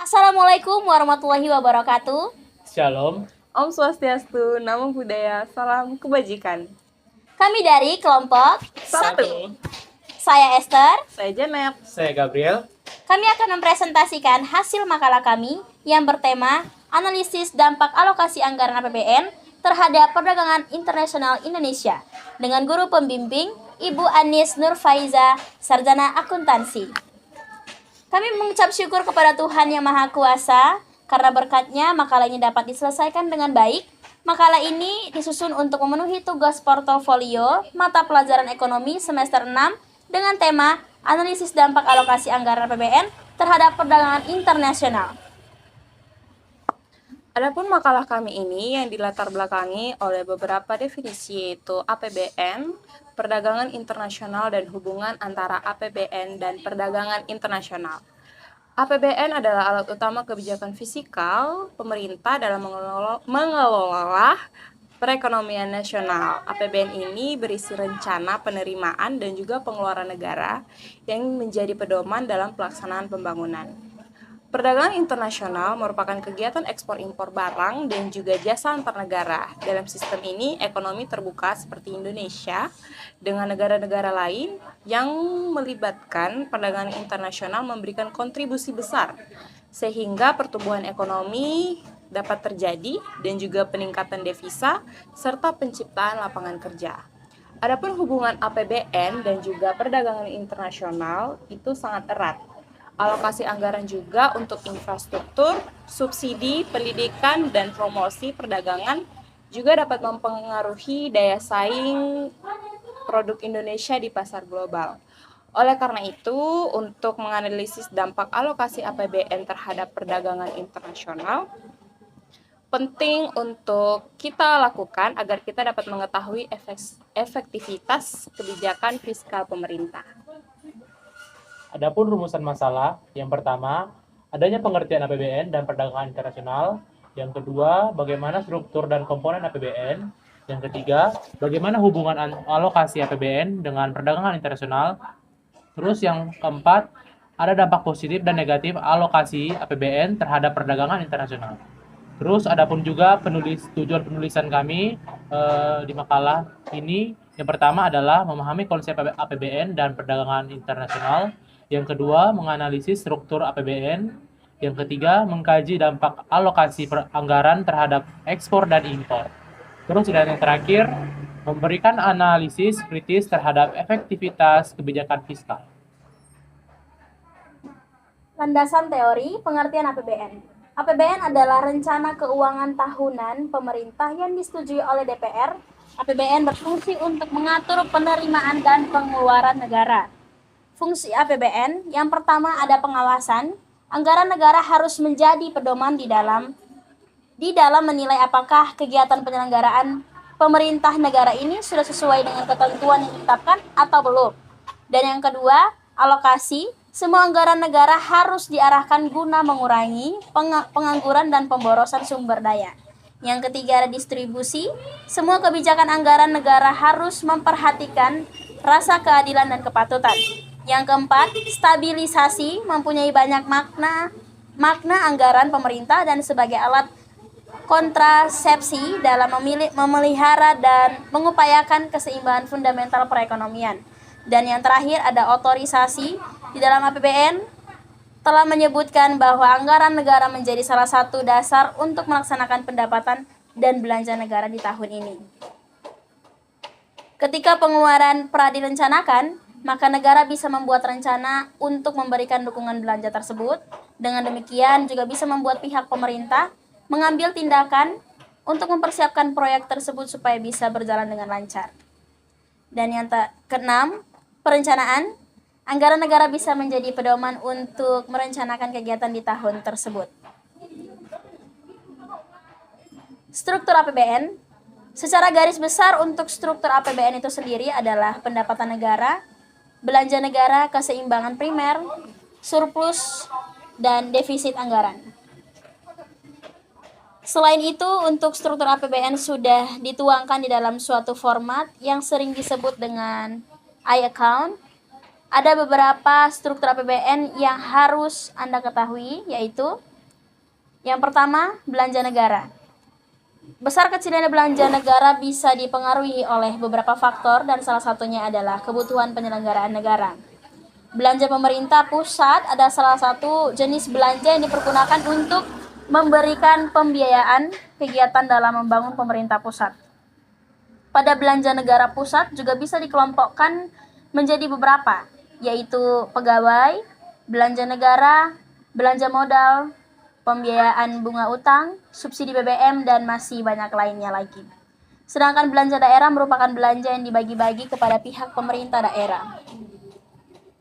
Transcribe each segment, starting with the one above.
Assalamualaikum warahmatullahi wabarakatuh. Shalom. Om Swastiastu, Namo Buddhaya, Salam Kebajikan. Kami dari kelompok Satu. Saya Esther. Saya Janet. Saya Gabriel. Kami akan mempresentasikan hasil makalah kami yang bertema Analisis Dampak Alokasi Anggaran APBN terhadap Perdagangan Internasional Indonesia dengan guru pembimbing Ibu Anis Nurfaiza, Sarjana Akuntansi. Kami mengucap syukur kepada Tuhan Yang Maha Kuasa karena berkatnya makalah ini dapat diselesaikan dengan baik. Makalah ini disusun untuk memenuhi tugas portofolio mata pelajaran ekonomi semester 6 dengan tema Analisis Dampak Alokasi Anggaran APBN terhadap Perdagangan Internasional. Adapun makalah kami ini yang dilatar belakangi oleh beberapa definisi yaitu APBN, perdagangan internasional dan hubungan antara APBN dan perdagangan internasional. APBN adalah alat utama kebijakan fiskal pemerintah dalam mengelola perekonomian nasional. APBN ini berisi rencana penerimaan dan juga pengeluaran negara yang menjadi pedoman dalam pelaksanaan pembangunan. Perdagangan internasional merupakan kegiatan ekspor-impor barang dan juga jasa antar negara. Dalam sistem ini, ekonomi terbuka seperti Indonesia dengan negara-negara lain yang melibatkan perdagangan internasional memberikan kontribusi besar, sehingga pertumbuhan ekonomi dapat terjadi dan juga peningkatan devisa serta penciptaan lapangan kerja. Adapun hubungan APBN dan juga perdagangan internasional itu sangat erat. Alokasi anggaran juga untuk infrastruktur, subsidi, pendidikan, dan promosi perdagangan juga dapat mempengaruhi daya saing produk Indonesia di pasar global. Oleh karena itu, untuk menganalisis dampak alokasi APBN terhadap perdagangan internasional, penting untuk kita lakukan agar kita dapat mengetahui efektivitas kebijakan fiskal pemerintah. Adapun rumusan masalah, yang pertama, adanya pengertian APBN dan perdagangan internasional. Yang kedua, bagaimana struktur dan komponen APBN. Yang ketiga, bagaimana hubungan alokasi APBN dengan perdagangan internasional. Terus yang keempat, ada dampak positif dan negatif alokasi APBN terhadap perdagangan internasional. Terus adapun juga tujuan penulisan kami di makalah ini, yang pertama adalah memahami konsep APBN dan perdagangan internasional. Yang kedua, menganalisis struktur APBN. Yang ketiga, mengkaji dampak alokasi anggaran terhadap ekspor dan impor. Terus dan yang terakhir, memberikan analisis kritis terhadap efektivitas kebijakan fiskal. Landasan teori pengertian APBN. APBN adalah rencana keuangan tahunan pemerintah yang disetujui oleh DPR. APBN berfungsi untuk mengatur penerimaan dan pengeluaran negara. Fungsi APBN yang pertama ada pengawasan. Anggaran negara harus menjadi pedoman di dalam menilai apakah kegiatan penyelenggaraan pemerintah negara ini sudah sesuai dengan ketentuan yang ditetapkan atau belum. Dan yang kedua, alokasi. Semua anggaran negara harus diarahkan guna mengurangi pengangguran dan pemborosan sumber daya. Yang ketiga ada distribusi. Semua kebijakan anggaran negara harus memperhatikan rasa keadilan dan kepatutan. Yang keempat, stabilisasi mempunyai banyak makna anggaran pemerintah dan sebagai alat kontrasepsi dalam memelihara dan mengupayakan keseimbangan fundamental perekonomian. Dan yang terakhir ada otorisasi. Di dalam APBN telah menyebutkan bahwa anggaran negara menjadi salah satu dasar untuk melaksanakan pendapatan dan belanja negara di tahun ini. Ketika pengeluaran direncanakan, maka negara bisa membuat rencana untuk memberikan dukungan belanja tersebut. Dengan demikian juga bisa membuat pihak pemerintah mengambil tindakan untuk mempersiapkan proyek tersebut supaya bisa berjalan dengan lancar. Dan yang keenam, perencanaan. Anggaran negara bisa menjadi pedoman untuk merencanakan kegiatan di tahun tersebut. Struktur APBN. Secara garis besar untuk struktur APBN itu sendiri adalah pendapatan negara, belanja negara, keseimbangan primer, surplus, dan defisit anggaran. Selain itu, untuk struktur APBN sudah dituangkan di dalam suatu format yang sering disebut dengan I-account. Ada beberapa struktur APBN yang harus Anda ketahui, yaitu Yang pertama, belanja negara. Besar kecilnya belanja negara bisa dipengaruhi oleh beberapa faktor dan salah satunya adalah kebutuhan penyelenggaraan negara. Belanja pemerintah pusat ada salah satu jenis belanja yang dipergunakan untuk memberikan pembiayaan kegiatan dalam membangun pemerintah pusat. Pada belanja negara pusat juga bisa dikelompokkan menjadi beberapa, yaitu pegawai, belanja negara, belanja modal, pembiayaan bunga utang, subsidi BBM, dan masih banyak lainnya lagi. Sedangkan belanja daerah merupakan belanja yang dibagi-bagi kepada pihak pemerintah daerah.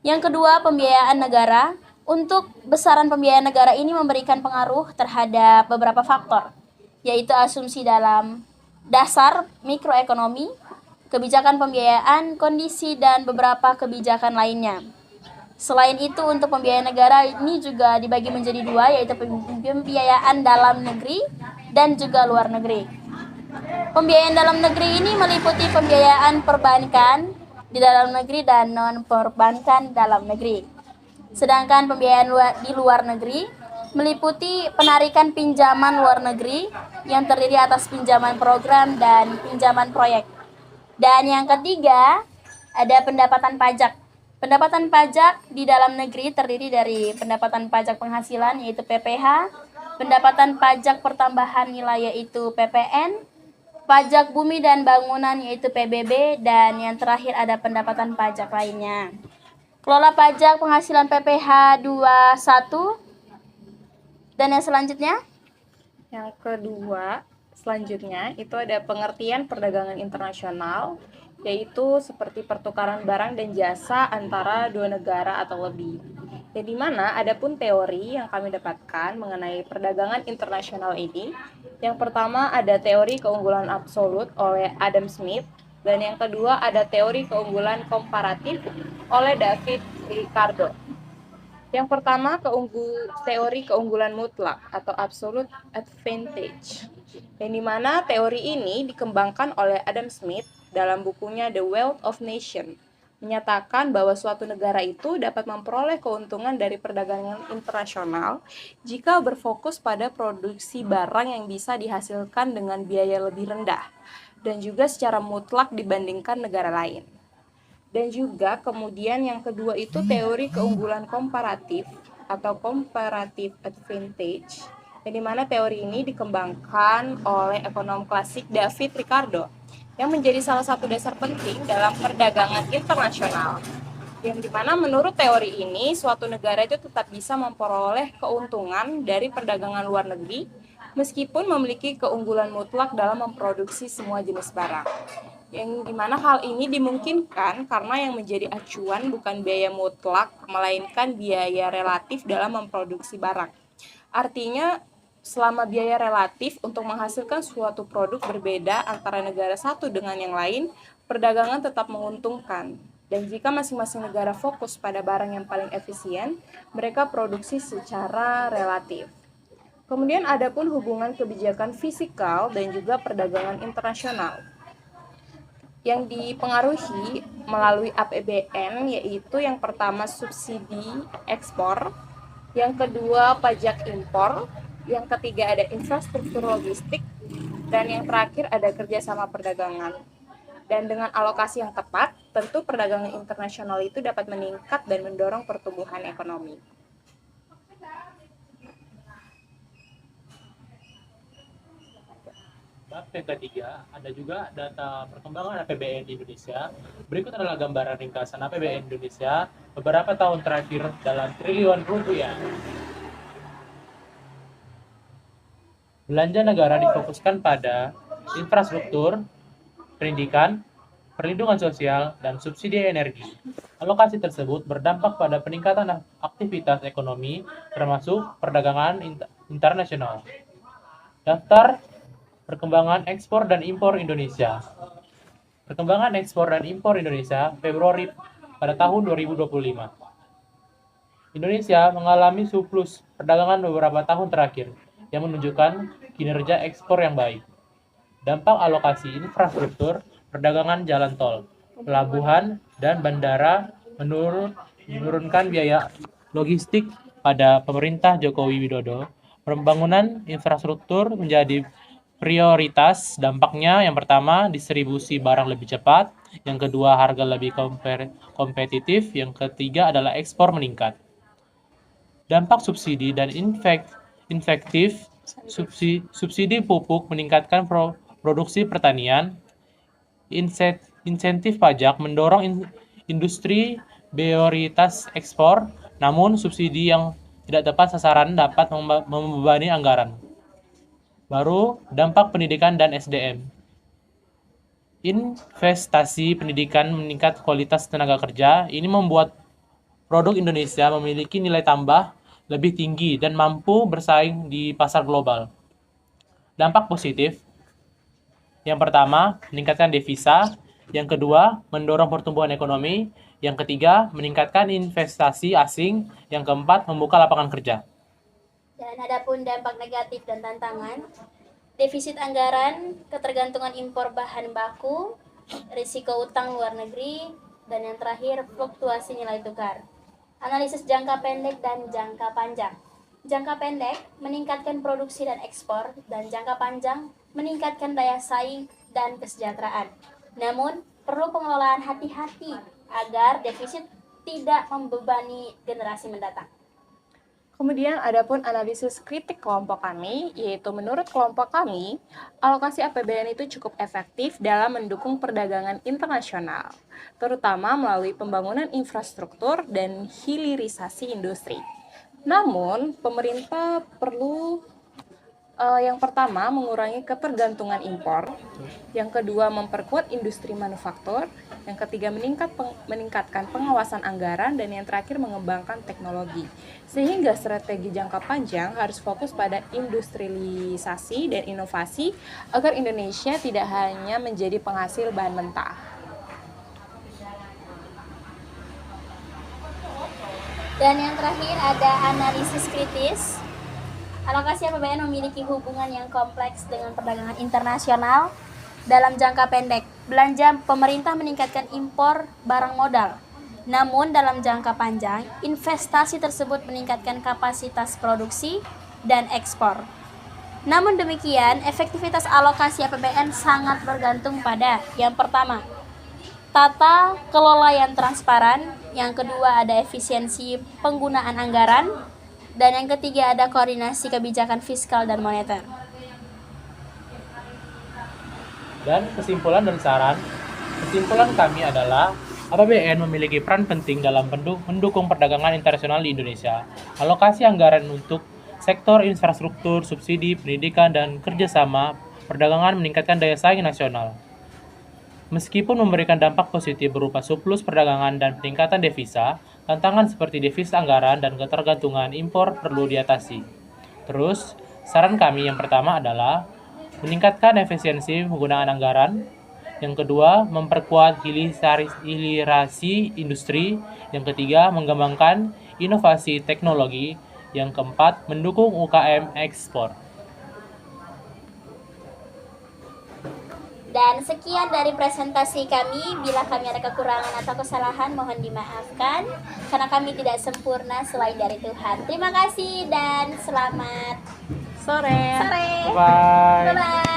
Yang kedua, pembiayaan negara. Untuk besaran pembiayaan negara ini memberikan pengaruh terhadap beberapa faktor, yaitu asumsi dalam dasar mikroekonomi, kebijakan pembiayaan, kondisi, dan beberapa kebijakan lainnya. Selain itu, untuk pembiayaan negara ini juga dibagi menjadi dua, yaitu pembiayaan dalam negeri dan juga luar negeri. Pembiayaan dalam negeri ini meliputi pembiayaan perbankan di dalam negeri dan non-perbankan dalam negeri. Sedangkan pembiayaan di luar negeri meliputi penarikan pinjaman luar negeri yang terdiri atas pinjaman program dan pinjaman proyek. Dan yang ketiga, ada pendapatan pajak. Pendapatan pajak di dalam negeri terdiri dari pendapatan pajak penghasilan yaitu PPH, pendapatan pajak pertambahan nilai yaitu PPN, pajak bumi dan bangunan yaitu PBB, dan yang terakhir ada pendapatan pajak lainnya. Kelola pajak penghasilan PPH 21, dan yang selanjutnya? Yang kedua, selanjutnya itu ada pengertian perdagangan internasional, yaitu seperti pertukaran barang dan jasa antara dua negara atau lebih. Jadi mana ada pun teori yang kami dapatkan mengenai perdagangan internasional ini. Yang pertama ada teori keunggulan absolut oleh Adam Smith, dan yang kedua ada teori keunggulan komparatif oleh David Ricardo. Yang pertama teori keunggulan mutlak atau absolute advantage, yang dimana teori ini dikembangkan oleh Adam Smith dalam bukunya The Wealth of Nations, menyatakan bahwa suatu negara itu dapat memperoleh keuntungan dari perdagangan internasional jika berfokus pada produksi barang yang bisa dihasilkan dengan biaya lebih rendah dan juga secara mutlak dibandingkan negara lain. Dan juga kemudian yang kedua itu teori keunggulan komparatif atau comparative advantage, yang dimana teori ini dikembangkan oleh ekonom klasik David Ricardo yang menjadi salah satu dasar penting dalam perdagangan internasional, yang dimana menurut teori ini suatu negara itu tetap bisa memperoleh keuntungan dari perdagangan luar negeri meskipun memiliki keunggulan mutlak dalam memproduksi semua jenis barang, yang dimana hal ini dimungkinkan karena yang menjadi acuan bukan biaya mutlak melainkan biaya relatif dalam memproduksi barang. Artinya selama biaya relatif untuk menghasilkan suatu produk berbeda antara negara satu dengan yang lain, perdagangan tetap menguntungkan. Dan jika masing-masing negara fokus pada barang yang paling efisien, mereka produksi secara relatif. Kemudian ada pun hubungan kebijakan fiskal dan juga perdagangan internasional yang dipengaruhi melalui APBN, yaitu yang pertama subsidi ekspor, yang kedua pajak impor, yang ketiga ada infrastruktur logistik, dan yang terakhir ada kerjasama perdagangan. Dan dengan alokasi yang tepat, tentu perdagangan internasional itu dapat meningkat dan mendorong pertumbuhan ekonomi. Bab yang ketiga, ada juga data perkembangan APBN di Indonesia. Berikut adalah gambaran ringkasan APBN Indonesia beberapa tahun terakhir dalam triliun rupiah. Belanja negara difokuskan pada infrastruktur, pendidikan, perlindungan sosial, dan subsidi energi. Alokasi tersebut berdampak pada peningkatan aktivitas ekonomi, termasuk perdagangan internasional. Daftar perkembangan ekspor dan impor Indonesia. Perkembangan ekspor dan impor Indonesia Februari pada tahun 2025. Indonesia mengalami surplus perdagangan beberapa tahun terakhir yang menunjukkan kinerja ekspor yang baik. Dampak alokasi infrastruktur, perdagangan jalan tol, pelabuhan, dan bandara menurunkan biaya logistik pada pemerintah Jokowi Widodo Pembangunan infrastruktur menjadi prioritas. Dampaknya yang pertama, distribusi barang lebih cepat. Yang kedua, harga lebih kompetitif. Yang ketiga adalah ekspor meningkat. Dampak subsidi dan infektif. Subsidi pupuk meningkatkan produksi pertanian. Insentif pajak mendorong industri prioritas ekspor, namun subsidi yang tidak tepat sasaran dapat membebani anggaran. Baru, dampak pendidikan dan SDM. Investasi pendidikan meningkat kualitas tenaga kerja. Ini membuat produk Indonesia memiliki nilai tambah lebih tinggi dan mampu bersaing di pasar global. Dampak positif. Yang pertama, meningkatkan devisa. Yang kedua, mendorong pertumbuhan ekonomi. Yang ketiga, meningkatkan investasi asing. Yang keempat, membuka lapangan kerja. Dan adapun dampak negatif dan tantangan, defisit anggaran, ketergantungan impor bahan baku, risiko utang luar negeri, dan yang terakhir, fluktuasi nilai tukar. Analisis jangka pendek dan jangka panjang. Jangka pendek meningkatkan produksi dan ekspor, dan jangka panjang meningkatkan daya saing dan kesejahteraan. Namun, perlu pengelolaan hati-hati agar defisit tidak membebani generasi mendatang. Kemudian adapun analisis kritik kelompok kami, yaitu menurut kelompok kami, alokasi APBN itu cukup efektif dalam mendukung perdagangan internasional, terutama melalui pembangunan infrastruktur dan hilirisasi industri. Namun, pemerintah perlu yang pertama, mengurangi ketergantungan impor. Yang kedua, memperkuat industri manufaktur. Yang ketiga, meningkatkan pengawasan anggaran. Dan yang terakhir, mengembangkan teknologi. Sehingga strategi jangka panjang harus fokus pada industrialisasi dan inovasi agar Indonesia tidak hanya menjadi penghasil bahan mentah. Dan yang terakhir ada analisis kritis. Alokasi APBN memiliki hubungan yang kompleks dengan perdagangan internasional. Dalam jangka pendek, belanja pemerintah meningkatkan impor barang modal. Namun dalam jangka panjang, investasi tersebut meningkatkan kapasitas produksi dan ekspor. Namun demikian, efektivitas alokasi APBN sangat bergantung pada yang pertama, tata kelola yang transparan, yang kedua ada efisiensi penggunaan anggaran, dan yang ketiga ada koordinasi kebijakan fiskal dan moneter. Dan kesimpulan dan saran, kesimpulan kami adalah APBN memiliki peran penting dalam mendukung perdagangan internasional di Indonesia. Alokasi anggaran untuk sektor infrastruktur, subsidi, pendidikan, dan kerjasama perdagangan meningkatkan daya saing nasional. Meskipun memberikan dampak positif berupa surplus perdagangan dan peningkatan devisa, tantangan seperti devisa anggaran dan ketergantungan impor perlu diatasi. Terus, saran kami yang pertama adalah meningkatkan efisiensi penggunaan anggaran. Yang kedua, memperkuat hilirisasi industri. Yang ketiga, mengembangkan inovasi teknologi. Yang keempat, mendukung UKM ekspor. Dan sekian dari presentasi kami. Bila kami ada kekurangan atau kesalahan, mohon dimaafkan karena kami tidak sempurna selain dari Tuhan. Terima kasih dan selamat Sore. sore. Bye. Bye-bye.